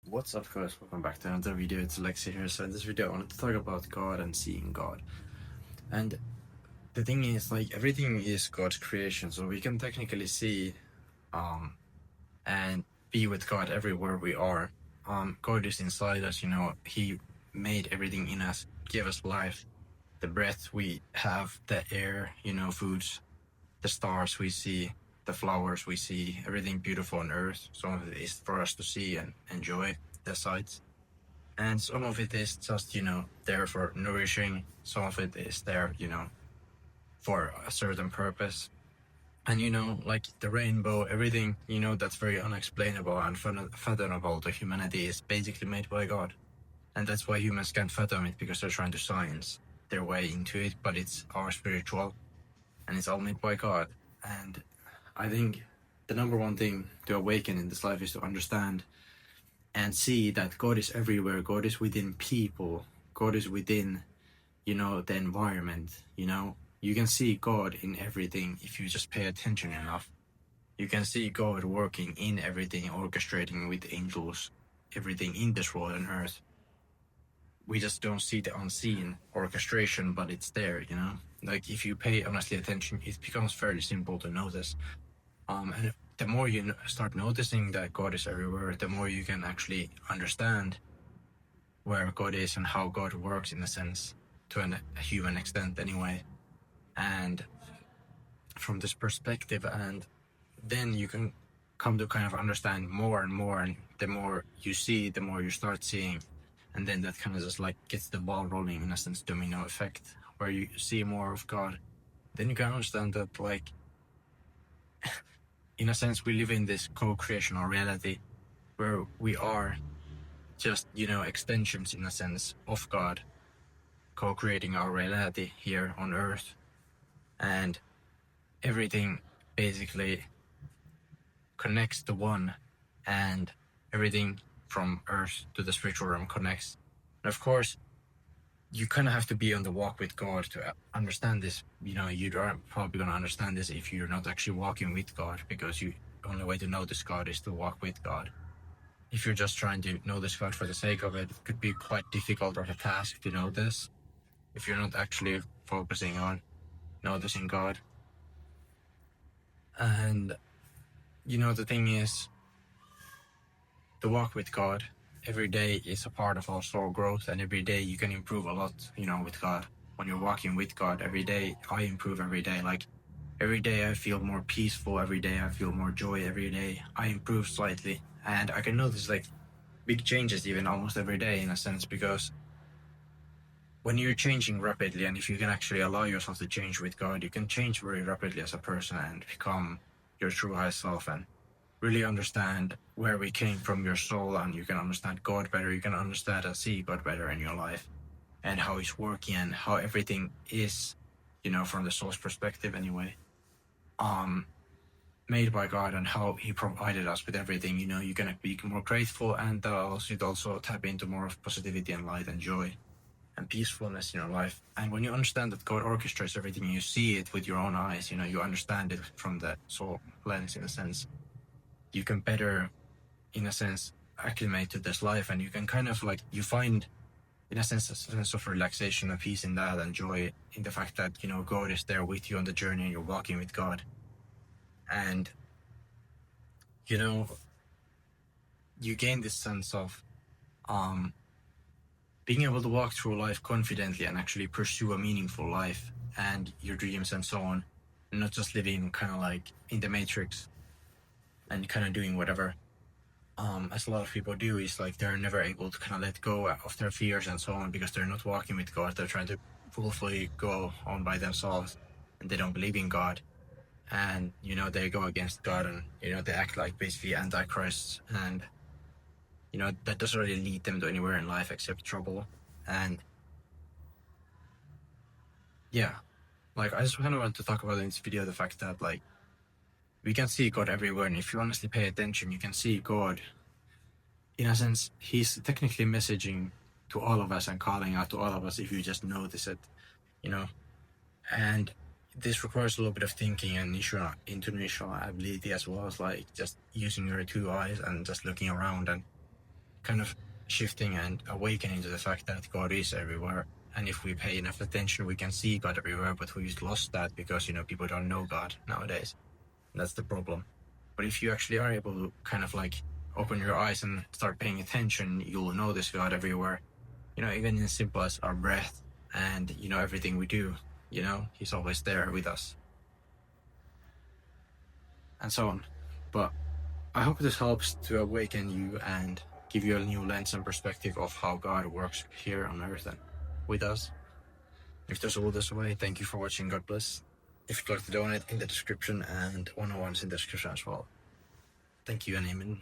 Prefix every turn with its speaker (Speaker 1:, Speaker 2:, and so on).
Speaker 1: What's up, guys? Welcome back to another video. It's Alexi here. So in this video I wanted to talk about God and seeing God. And the thing is, like, everything is God's creation, so we can technically see and be with God everywhere we are. God is inside us, He made everything in us, gave us life, the breath we have, the air, foods, the stars we see, the flowers we see, everything beautiful on earth. Some of it is for us to see and enjoy the sights. And some of it is just, there for nourishing. Some of it is there, for a certain purpose. And, like the rainbow, everything, that's very unexplainable and fathomable to humanity is basically made by God. And that's why humans can't fathom it, because they're trying to science their way into it, but it's our spiritual and it's all made by God. And I think the number one thing to awaken in this life is to understand and see that God is everywhere. God is within people. God is within, the environment. You can see God in everything if you just pay attention enough. You can see God working in everything, orchestrating with angels, everything in this world and earth. We just don't see the unseen orchestration, but it's there, Like, if you pay honestly attention, it becomes fairly simple to notice. And the more you start noticing that God is everywhere, the more you can actually understand where God is and how God works, in a sense, to a human extent anyway. And from this perspective, and then you can come to kind of understand more and more, and the more you see, the more you start seeing, and then that kind of just like gets the ball rolling, in a sense, domino effect, where you see more of God. Then you can understand that, like, in a sense, we live in this co-creational reality where we are just, extensions, in a sense, of God, co-creating our reality here on earth. And everything basically connects to one, and everything from earth to the spiritual realm connects. And of course, you kind of have to be on the walk with God to understand this. You aren't probably going to understand this if you're not actually walking with God, because the only way to notice God is to walk with God. If you're just trying to notice God for the sake of it, it could be quite difficult of a task to notice if you're not actually focusing on noticing God. And, the thing is, to walk with God every day is a part of our soul growth, and every day you can improve a lot, with God. When you're walking with God every day, I improve every day. Like, every day I feel more peaceful, every day I feel more joy, every day I improve slightly. And I can notice, like, big changes even almost every day, in a sense, because when you're changing rapidly, and if you can actually allow yourself to change with God, you can change very rapidly as a person and become your true high self, and really understand where we came from, your soul, and you can understand God better. You can understand and see God better in your life, and how He's working, and how everything is, from the soul's perspective anyway, made by God, and how He provided us with everything. You're gonna be more grateful, and you'd also tap into more of positivity and light and joy and peacefulness in your life. And when you understand that God orchestrates everything, you see it with your own eyes, you understand it from the soul lens, in a sense, you can better, in a sense, acclimate to this life, and you can kind of, like, you find, in a sense, a sense of relaxation and peace in that, and joy in the fact that, God is there with you on the journey, and you're walking with God. And, you gain this sense of being able to walk through life confidently and actually pursue a meaningful life and your dreams and so on, and not just living kind of like in the matrix and kind of doing whatever, as a lot of people do, is like they're never able to kind of let go of their fears and so on, because they're not walking with God. They're trying to fully go on by themselves, and they don't believe in God, and they go against God, and they act like basically antichrists, and that doesn't really lead them to anywhere in life except trouble. And yeah, like, I just kind of want to talk about in this video the fact that, like, we can see God everywhere, and if you honestly pay attention, you can see God. In a sense, He's technically messaging to all of us and calling out to all of us if you just notice it, and this requires a little bit of thinking and intuitional ability, as well as, like, just using your two eyes and just looking around and kind of shifting and awakening to the fact that God is everywhere. And if we pay enough attention, we can see God everywhere, but we've lost that because, people don't know God nowadays. That's the problem. But if you actually are able to kind of like open your eyes and start paying attention, you'll notice God everywhere. Even as simple as our breath and, everything we do, He's always there with us. And so on. But I hope this helps to awaken you and give you a new lens and perspective of how God works here on earth and with us. If there's all this way, thank you for watching. God bless. If you'd like to donate, in the description, and 101's in the description as well. Thank you and amen.